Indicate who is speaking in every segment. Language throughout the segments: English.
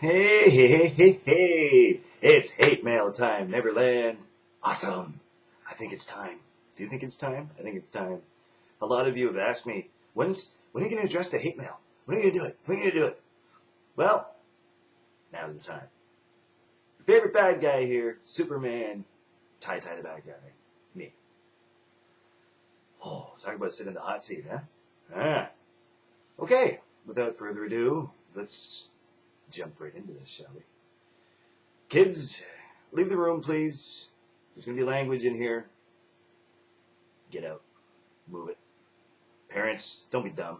Speaker 1: Hey, hey, hey, hey, hey! It's hate mail time, Neverland. Awesome. I think it's time. Do you think it's time? I think it's time. A lot of you have asked me, when are you going to address the hate mail? When are you going to do it? When are you going to do it? Well, now's the time. Your favorite bad guy here, Superman, tie the bad guy, me. Oh, talk about sitting in the hot seat, huh? Ah. Okay, without further ado, let's jump right into this, shall we? Kids, leave the room, please. There's going to be language in here. Get out. Move it. Parents, don't be dumb.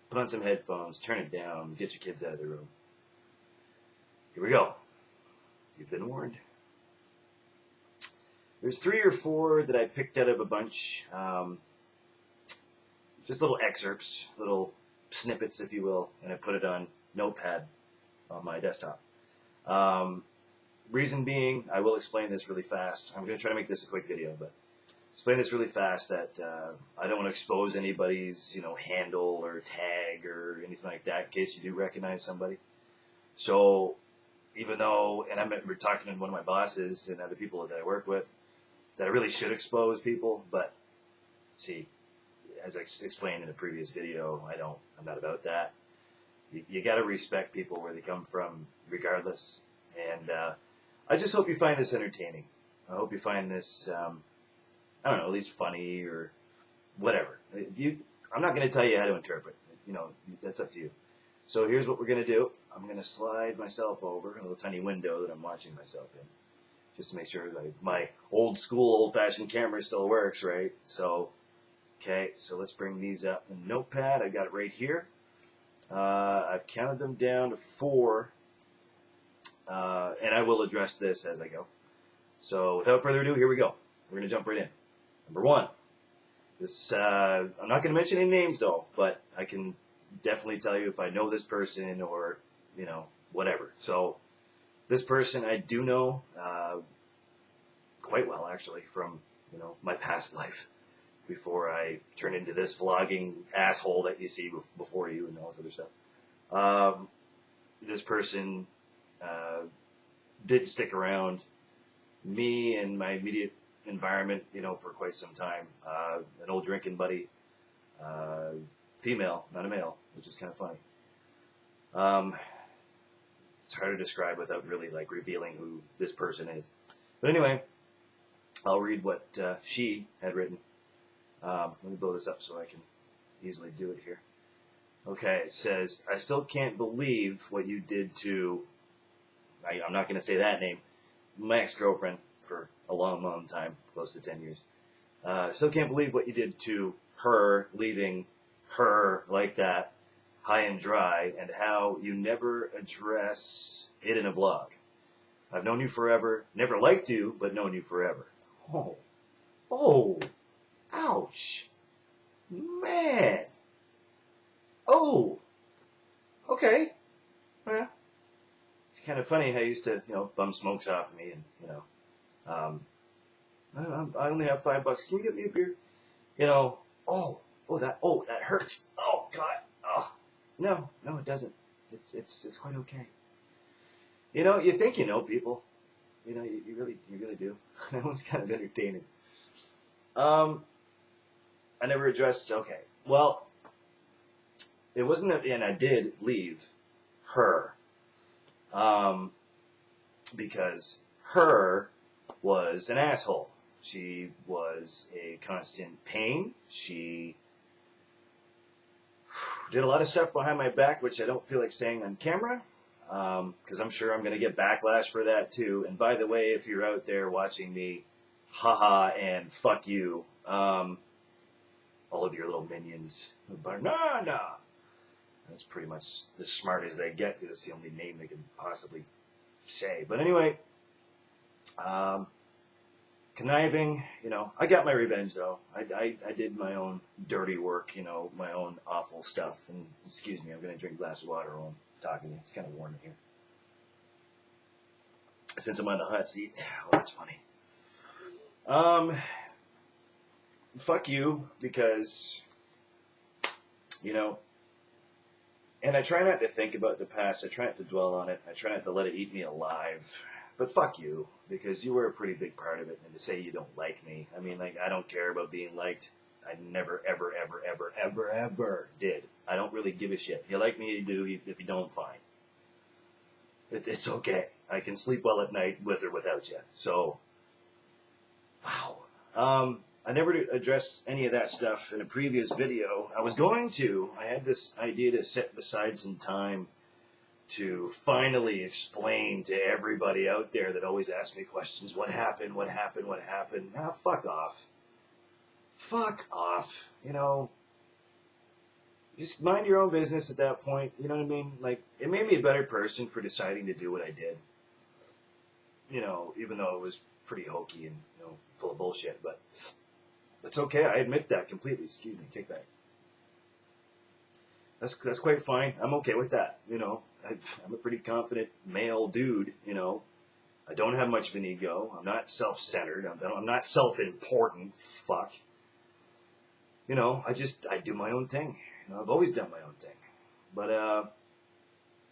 Speaker 1: Put on some headphones, turn it down, get your kids out of the room. Here we go. You've been warned. There's 3 or 4 that I picked out of a bunch. Just little excerpts, little snippets, if you will, and I put it on Notepad on my desktop. Reason being, I will explain this really fast. I'm going to try to make this a quick video, but explain this really fast that I don't want to expose anybody's, handle or tag or anything like that in case you do recognize somebody. So even though, and I remember talking to one of my bosses and other people that I work with, that I really should expose people, but see, as I explained in a previous video, I'm not about that. You got to respect people where they come from regardless. And I just hope you find this entertaining. I hope you find this, I don't know, at least funny or whatever. I'm not going to tell you how to interpret. That's up to you. So here's what we're going to do. I'm going to slide myself over a little tiny window that I'm watching myself in, just to make sure that my old school, old-fashioned camera still works, right? So, okay, so let's bring these up in Notepad. I got it right here. I've counted them down to 4, and I will address this as I go. So without further ado, here we go. We're going to jump right in. Number 1. This I'm not going to mention any names though, but I can definitely tell you if I know this person or whatever. So this person I do know quite well actually from my past life before I turned into this vlogging asshole that you see before you and all this other stuff. This person did stick around me and my immediate environment, for quite some time. An old drinking buddy, female, not a male, which is kind of funny. It's hard to describe without really revealing who this person is. But anyway, I'll read what she had written. Let me blow this up so I can easily do it here. Okay, it says, I still can't believe what you did to, I'm not going to say that name, my ex-girlfriend for a long, long time, close to 10 years. Still can't believe what you did to her, leaving her like that, high and dry, and how you never address it in a vlog. I've known you forever, never liked you, but known you forever. Oh, ouch, man. Oh, okay. Well, it's kind of funny how you used to, bum smokes off of me, and I only have $5. Can you get me a beer? That hurts. Oh God. Oh, no, it doesn't. It's quite okay. You think you know people. You really do. That one's kind of entertaining. I never addressed. Okay, well, it wasn't, and I did leave her, because her was an asshole. She was a constant pain. She did a lot of stuff behind my back, which I don't feel like saying on camera, because I'm sure I'm going to get backlash for that too. And by the way, if you're out there watching me, haha and fuck you, all of your little minions, banana. That's pretty much the smart as they get, because it's the only name they can possibly say. But anyway, conniving, I got my revenge though. I did my own dirty work, my own awful stuff. And excuse me, I'm going to drink a glass of water while I'm talking to you. It's kind of warm in here. Since I'm on the hot seat, oh, that's funny. Fuck you, because, And I try not to think about the past. I try not to dwell on it. I try not to let it eat me alive. But fuck you, because you were a pretty big part of it. And to say you don't like me, I mean, like, I don't care about being liked. I never, ever, ever, ever, ever, ever did. I don't really give a shit. You like me, you do. If you don't, fine. It's okay. I can sleep well at night with or without you. So, wow. I never addressed any of that stuff in a previous video. I was going to. I had this idea to set aside some time to finally explain to everybody out there that always asks me questions, what happened, what happened, what happened? Ah, fuck off. Fuck off. You know, just mind your own business at that point. You know what I mean? Like, it made me a better person for deciding to do what I did. You know, even though it was pretty hokey and, you know, full of bullshit, but it's okay. I admit that completely. Excuse me. Kick back. That's quite fine. I'm okay with that. You know, I'm a pretty confident male dude. You know, I don't have much of an ego. I'm not self-centered. I'm not self-important. Fuck. You know, I do my own thing. You know, I've always done my own thing. But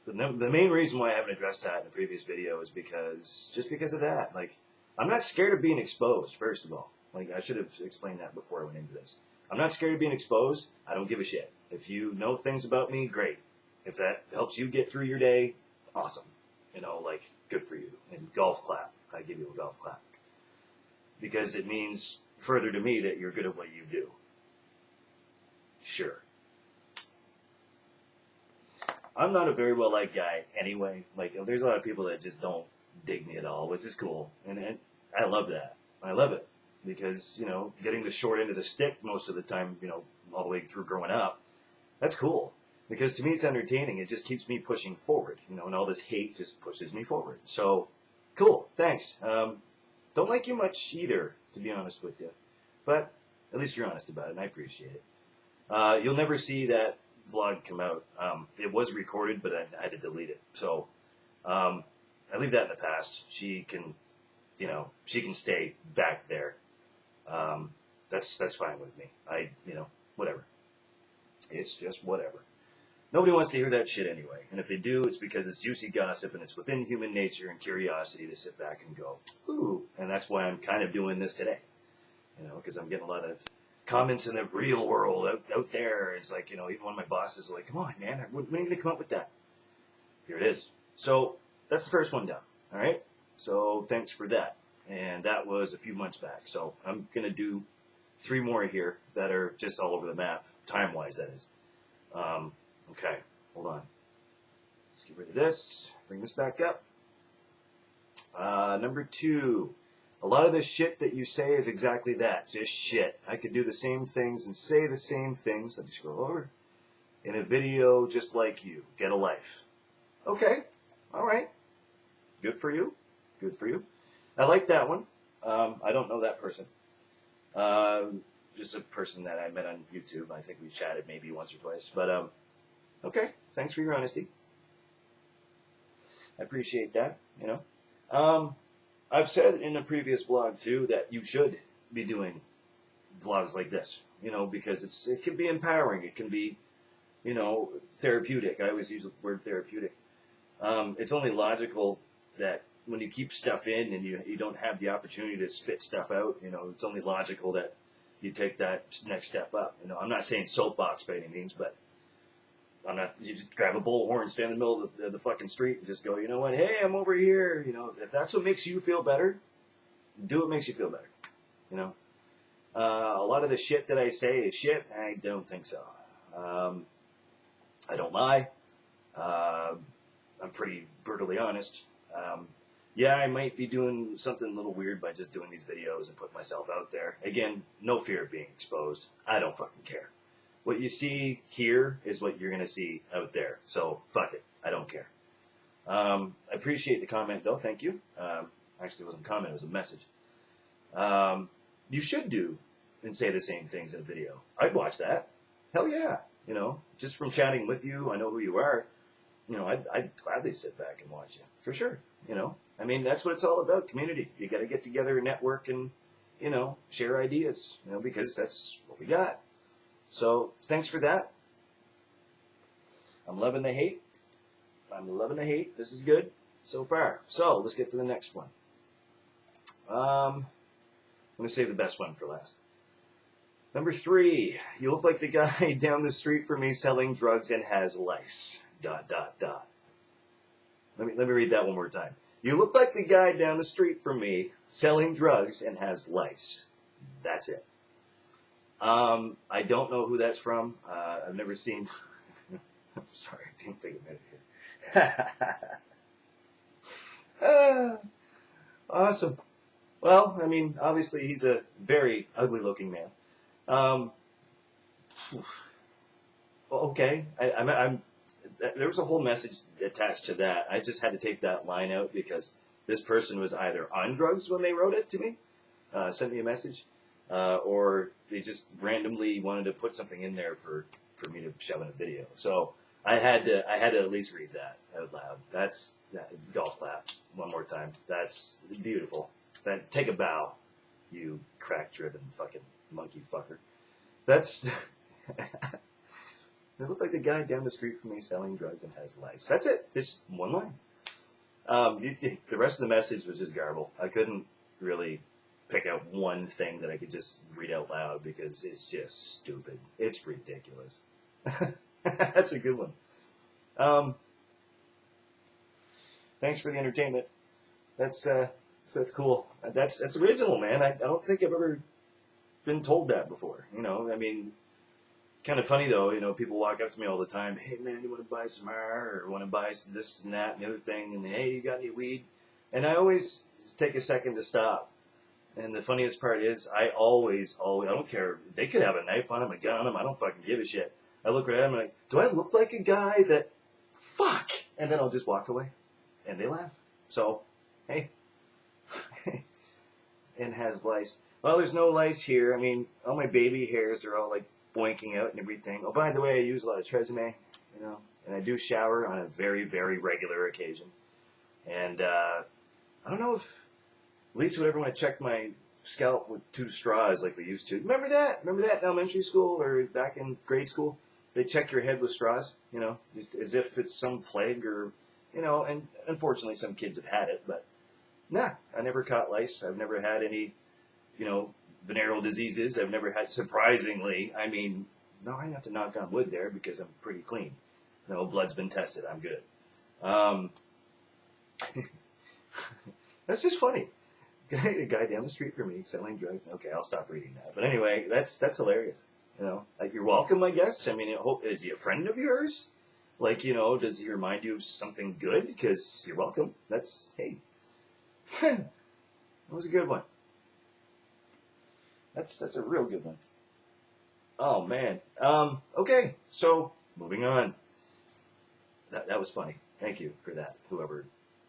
Speaker 1: the main reason why I haven't addressed that in the previous video is because of that. Like, I'm not scared of being exposed. First of all, like, I should have explained that before I went into this. I'm not scared of being exposed. I don't give a shit. If you know things about me, great. If that helps you get through your day, awesome. You know, like, good for you. And golf clap. I give you a golf clap. Because it means further to me that you're good at what you do. Sure. I'm not a very well-liked guy anyway. Like, there's a lot of people that just don't dig me at all, which is cool. And I love that. I love it. Because, you know, getting the short end of the stick most of the time, you know, all the way through growing up, that's cool. Because to me it's entertaining. It just keeps me pushing forward, you know, and all this hate just pushes me forward. So, cool, thanks. Don't like you much either, to be honest with you. But at least you're honest about it, and I appreciate it. You'll never see that vlog come out. It was recorded, but I had to delete it. So, I leave that in the past. She can, you know, she can stay back there. That's fine with me. You know, whatever. It's just whatever. Nobody wants to hear that shit anyway. And if they do, it's because it's juicy gossip and it's within human nature and curiosity to sit back and go, ooh. And that's why I'm kind of doing this today. You know, because I'm getting a lot of comments in the real world out there. It's like, you know, even one of my bosses is like, come on, man, when are you going to come up with that? Here it is. So that's the first one done. All right. So thanks for that. And that was a few months back. So I'm going to do 3 more here that are just all over the map, time-wise, that is. Okay, hold on. Let's get rid of this. Bring this back up. Number 2. A lot of the shit that you say is exactly that. Just shit. I could do the same things and say the same things. Let me scroll over. In a video just like you. Get a life. Okay. All right. Good for you. Good for you. I like that one. I don't know that person. Just a person that I met on YouTube. I think we chatted maybe once or twice. But, okay. Thanks for your honesty. I appreciate that, you know. I've said in a previous blog, too, that you should be doing vlogs like this, you know, because it can be empowering. It can be, you know, therapeutic. I always use the word therapeutic. It's only logical that when you keep stuff in and you don't have the opportunity to spit stuff out, you know, it's only logical that you take that next step up. You know, I'm not saying soapbox by any means, but you just grab a bullhorn, stand in the middle of the fucking street and just go, you know what, hey, I'm over here. You know, if that's what makes you feel better, do what makes you feel better. You know, a lot of the shit that I say is shit. I don't think so. I don't lie. I'm pretty brutally honest. Yeah, I might be doing something a little weird by just doing these videos and putting myself out there. Again, no fear of being exposed. I don't fucking care. What you see here is what you're going to see out there. So, fuck it. I don't care. I appreciate the comment, though. Thank you. Actually, it wasn't a comment. It was a message. You should do and say the same things in a video. I'd watch that. Hell yeah. You know, just from chatting with you, I know who you are. You know, I'd gladly sit back and watch you. For sure. You know, I mean, that's what it's all about, community. You got to get together and network and, you know, share ideas, you know, because that's what we got. So, thanks for that. I'm loving the hate. I'm loving the hate. This is good so far. So let's get to the next one. I'm going to save the best one for last. Number 3, you look like the guy down the street from me selling drugs and has lice. ... Let me read that one more time. You look like the guy down the street from me selling drugs and has lice. That's it. I don't know who that's from. I've never seen. I'm sorry, I didn't take a minute here. Awesome. Well, I mean, obviously he's a very ugly-looking man. Okay, there was a whole message attached to that. I just had to take that line out because this person was either on drugs when they wrote it to me, sent me a message, or they just randomly wanted to put something in there for me to shove in a video. So I had to at least read that out loud. That's that golf clap one more time. That's beautiful. Take a bow, you crack-driven fucking monkey fucker. That's. They look like the guy down the street from me selling drugs and has lice. That's it. Just one line. The rest of the message was just garble. I couldn't really pick out one thing that I could just read out loud because it's just stupid. It's ridiculous. That's a good one. Thanks for the entertainment. That's cool. That's original, man. I don't think I've ever been told that before. You know, I mean, it's kind of funny though. You know, people walk up to me all the time. Hey, man, you want to buy some R or want to buy some this and that and the other thing? And hey, you got any weed? And I always take a second to stop. And the funniest part is, I don't care. They could have a knife on them, a gun on them. I don't fucking give a shit. I look right at them and I'm like, do I look like a guy that, fuck? And then I'll just walk away. And they laugh. So, hey. And has lice. Well, there's no lice here. I mean, all my baby hairs are all like boinking out and everything. Oh, by the way, I use a lot of Tresemme, you know, and I do shower on a very, very regular occasion. And I don't know if Lisa would ever want to check my scalp with 2 straws like we used to. Remember that? Remember that in elementary school or back in grade school? They check your head with straws, you know, just as if it's some plague or, you know, and unfortunately some kids have had it, but nah, I never caught lice. I've never had any, you know, venereal diseases. I've never had, surprisingly, I mean, no, I have to knock on wood there because I'm pretty clean. No, blood's been tested. I'm good. That's just funny. A guy down the street from me selling drugs. Okay, I'll stop reading that. But anyway, that's hilarious. You know, like, you're welcome, I guess. I mean, is he a friend of yours? Like, you know, does he remind you of something good? Because you're welcome. That's, hey. That was a good one. That's a real good one. Oh, man. Okay, so, moving on. That was funny. Thank you for that, whoever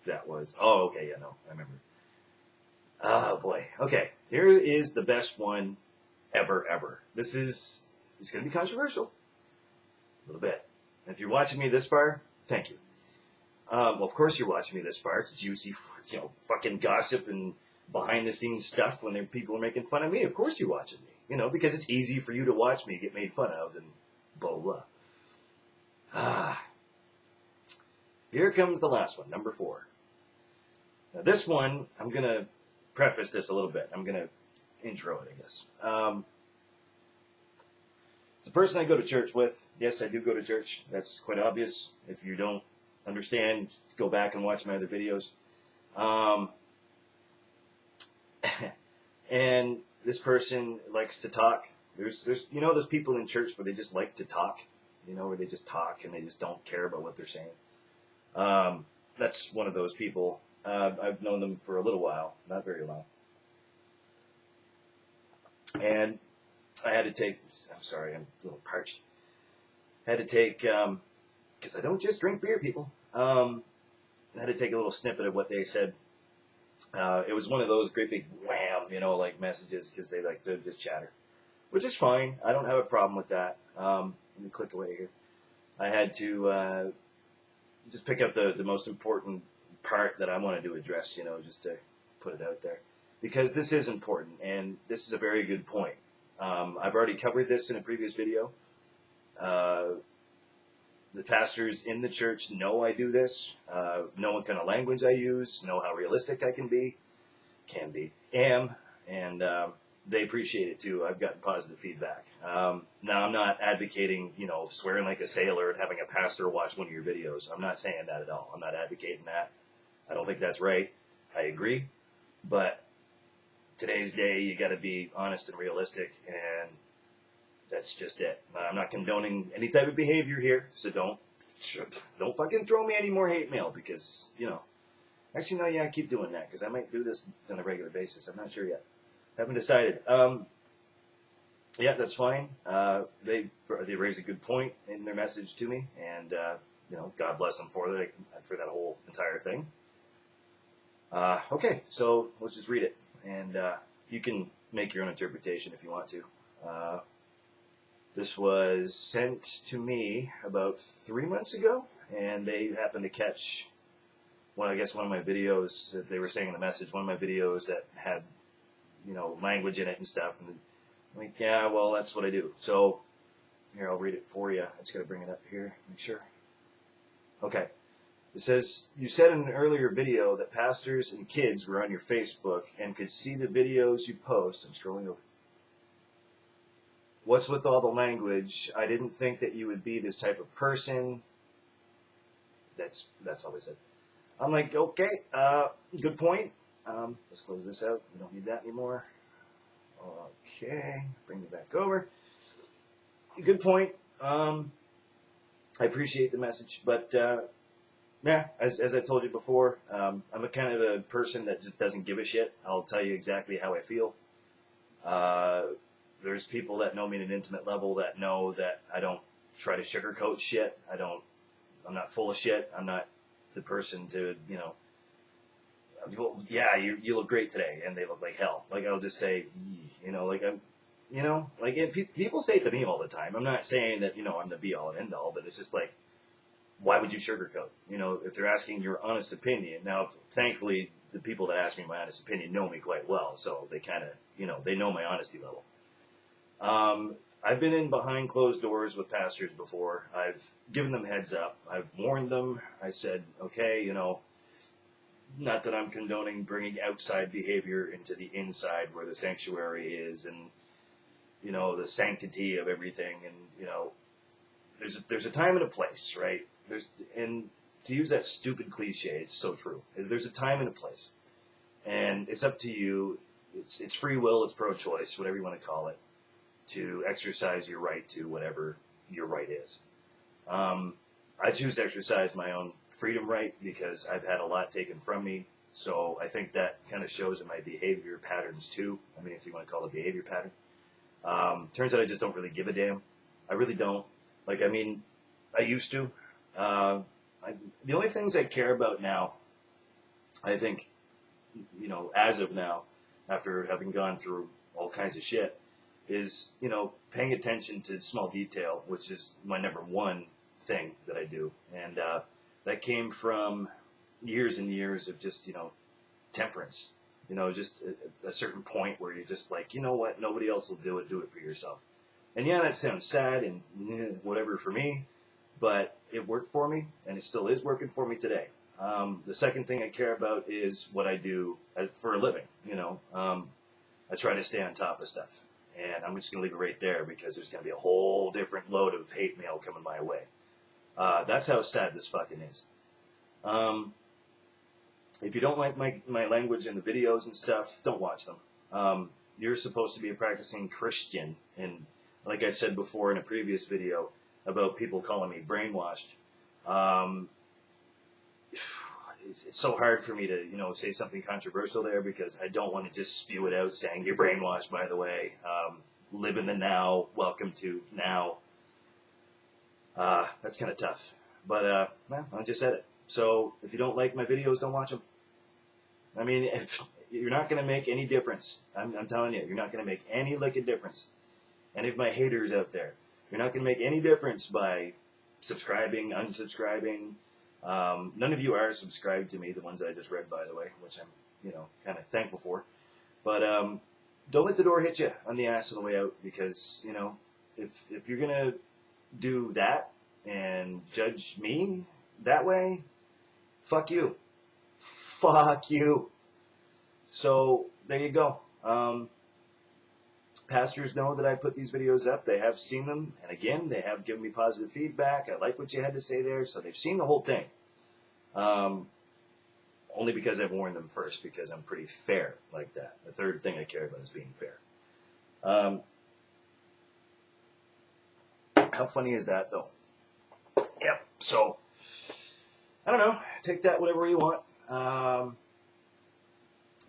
Speaker 1: that was. Oh, okay, yeah, no, I remember. Oh, boy. Okay, here is the best one ever. This is going to be controversial. A little bit. And if you're watching me this far, thank you. Well, of course you're watching me this far. It's juicy, you know, fucking gossip and behind-the-scenes stuff when people are making fun of me. Of course you're watching me, you know, because it's easy for you to watch me get made fun of and blah, blah. Here comes the last one, number 4. Now, this one, I'm going to preface this a little bit. I'm going to intro it, I guess. It's a person I go to church with. Yes, I do go to church. That's quite obvious. If you don't understand, go back and watch my other videos. And this person likes to talk. There's you know those people in church where they just like to talk, you know, where they just talk and they just don't care about what they're saying. That's one of those people. I've known them for a little while, not very long. And I had to take, I'm sorry, I'm a little parched. I had to take, because I don't just drink beer, people. I had to take a little snippet of what they said. It was one of those great big wham, you know, like messages, because they like to just chatter, which is fine. I don't have a problem with that. Let me click away here. I had to just pick up the most important part that I wanted to address, you know, just to put it out there. Because this is important, and this is a very good point. I've already covered this in a previous video. The pastors in the church know I do this, know what kind of language I use, know how realistic I am, and they appreciate it too. I've gotten positive feedback. Now, I'm not advocating, swearing like a sailor and having a pastor watch one of your videos. I'm not saying that at all. I'm not advocating that. I don't think that's right. I agree. But today's day, you got to be honest and realistic, and that's just it. I'm not condoning any type of behavior here, so don't fucking throw me any more hate mail because, actually, no, yeah, keep doing that because I might do this on a regular basis. I'm not sure yet. Haven't decided. Yeah, that's fine. They raised a good point in their message to me, and God bless them for that whole entire thing. Okay, so let's just read it, and you can make your own interpretation if you want to. This was sent to me about 3 months ago, and they happened to catch one of my videos that they were saying in the message, one of my videos that had language in it and stuff. And I'm like, yeah, well, that's what I do. So here, I'll read it for you. I just got to bring it up here, make sure. Okay. It says, you said in an earlier video that pastors and kids were on your Facebook and could see the videos you post. I'm scrolling over. What's with all the language? I didn't think that you would be this type of person. That's all they said. I'm like, okay, good point. Let's close this out. We don't need that anymore. Okay, bring it back over. Good point. I appreciate the message, but yeah, as I told you before, I'm a kind of a person that just doesn't give a shit. I'll tell you exactly how I feel. There's people that know me at an intimate level that know that I don't try to sugarcoat shit. I'm not full of shit. I'm not the person to, well, yeah, you look great today, and they look like hell. Like, I'll just say, people say it to me all the time. I'm not saying that, I'm the be-all and end-all, but it's just like, why would you sugarcoat? If they're asking your honest opinion. Now, thankfully, the people that ask me my honest opinion know me quite well, so they kind of, they know my honesty level. I've been in behind closed doors with pastors before. I've given them heads up. I've warned them. I said, okay, not that I'm condoning bringing outside behavior into the inside where the sanctuary is and, the sanctity of everything. And, there's a time and a place, right? And to use that stupid cliche, it's so true. There's a time and a place. And it's up to you. It's free will. It's pro-choice, whatever you want to call it, to exercise your right to whatever your right is. I choose to exercise my own freedom right because I've had a lot taken from me. So I think that kind of shows in my behavior patterns too. I mean, if you want to call it a behavior pattern. Turns out I just don't really give a damn. I really don't. I used to. The only things I care about now, I think, as of now, after having gone through all kinds of shit, is, paying attention to small detail, which is my number one thing that I do. And that came from years and years of just, temperance. Just a certain point where you're just like, you know what, nobody else will do it for yourself. And yeah, that sounds sad and whatever for me, but it worked for me, and it still is working for me today. The second thing I care about is what I do for a living. I try to stay on top of stuff. And I'm just going to leave it right there because there's going to be a whole different load of hate mail coming my way. That's how sad this fucking is. If you don't like my language in the videos and stuff, don't watch them. You're supposed to be a practicing Christian. And like I said before in a previous video about people calling me brainwashed, it's so hard for me to, say something controversial there because I don't want to just spew it out saying you're brainwashed, by the way. Live in the now. Welcome to now. That's kind of tough. But, I just said it. So if you don't like my videos, don't watch them. I mean, if you're not going to make any difference. I'm telling you, you're not going to make any lick of difference. Any of my haters out there, you're not going to make any difference by subscribing, unsubscribing. None of you are subscribed to me, the ones that I just read, by the way, which I'm, kind of thankful for. But don't let the door hit you on the ass on the way out because, if you're going to do that and judge me that way, fuck you. Fuck you. So there you go. Pastors know that I put these videos up. They have seen them. And again, they have given me positive feedback. I like what you had to say there. So they've seen the whole thing. Only because I've warned them first, because I'm pretty fair like that. The third thing I care about is being fair. How funny is that, though? Yep. So, I don't know. Take that whatever you want. But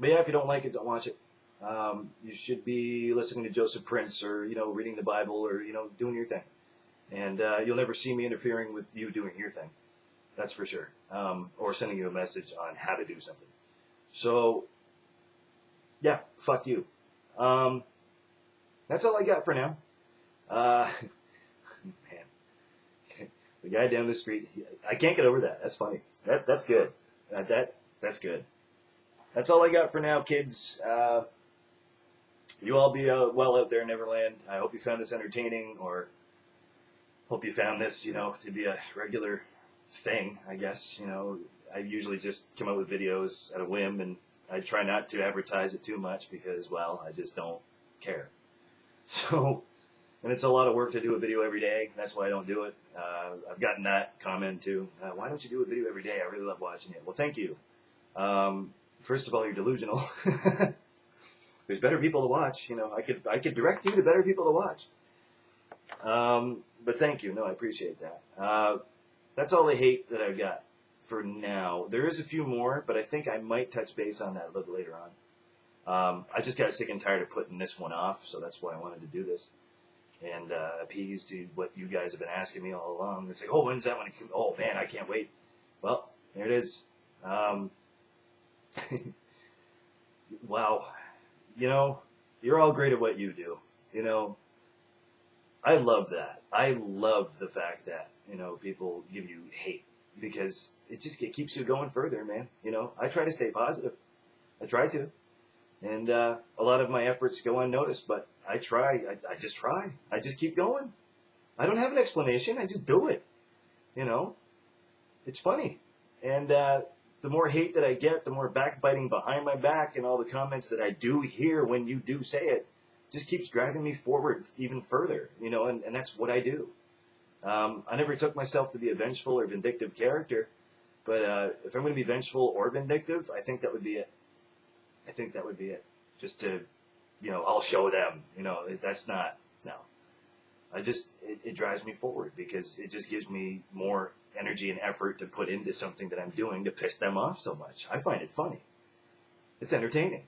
Speaker 1: yeah, if you don't like it, don't watch it. You should be listening to Joseph Prince, or, reading the Bible, or, doing your thing. And you'll never see me interfering with you doing your thing. That's for sure. Or sending you a message on how to do something. So, yeah, fuck you. That's all I got for now. Man, the guy down the street, I can't get over that. That's funny. That's good. That's good. That's all I got for now, kids. You all be well out there in Neverland. I hope you found this entertaining, or hope you found this, to be a regular thing, I guess. I usually just come out with videos at a whim, and I try not to advertise it too much because, well, I just don't care. So, and it's a lot of work to do a video every day. That's why I don't do it. I've gotten that comment too. Why don't you do a video every day? I really love watching it. Well, thank you. First of all, you're delusional. There's better people to watch. I could direct you to better people to watch. But thank you. No, I appreciate that. That's all the hate that I've got for now. There is a few more, but I think I might touch base on that a little later on. I just got sick and tired of putting this one off, so that's why I wanted to do this. And appease to what you guys have been asking me all along. It's like, oh, when's that one? Oh, man, I can't wait. Well, there it is. Wow. You're all great at what you do. I love that. I love the fact that, people give you hate, because it keeps you going further, man. I try to stay positive. I try to. And a lot of my efforts go unnoticed, but I try. I just try. I just keep going. I don't have an explanation. I just do it. It's funny. And the more hate that I get, the more backbiting behind my back, and all the comments that I do hear when you do say it, just keeps driving me forward even further, and that's what I do. I never took myself to be a vengeful or vindictive character, but if I'm going to be vengeful or vindictive, I think that would be it. Just to, I'll show them, that's not, no. It drives me forward, because it just gives me more energy and effort to put into something that I'm doing to piss them off so much. I find it funny. It's entertaining.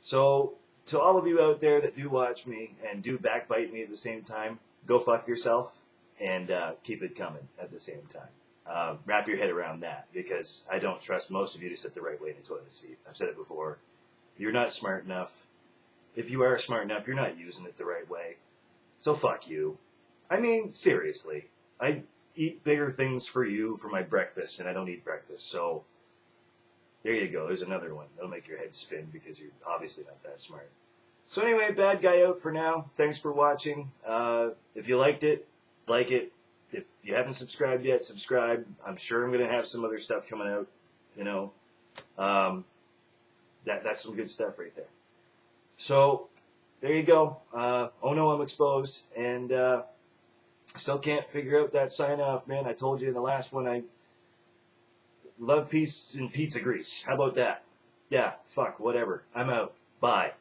Speaker 1: So, to all of you out there that do watch me and do backbite me at the same time, go fuck yourself, and keep it coming at the same time. Wrap your head around that, because I don't trust most of you to sit the right way in the toilet seat. I've said it before. You're not smart enough. If you are smart enough, you're not using it the right way. So fuck you. I mean, seriously. I eat bigger things for you for my breakfast, and I don't eat breakfast. So there you go. There's another one. That'll make your head spin, because you're obviously not that smart. So anyway, bad guy out for now. Thanks for watching. If you liked it, like it. If you haven't subscribed yet, subscribe. I'm sure I'm going to have some other stuff coming out. That's some good stuff right there. So there you go. Oh no, I'm exposed. And still can't figure out that sign off, man. I told you in the last one, I love, peace, and pizza grease. How about that? Yeah, fuck, whatever. I'm out. Bye.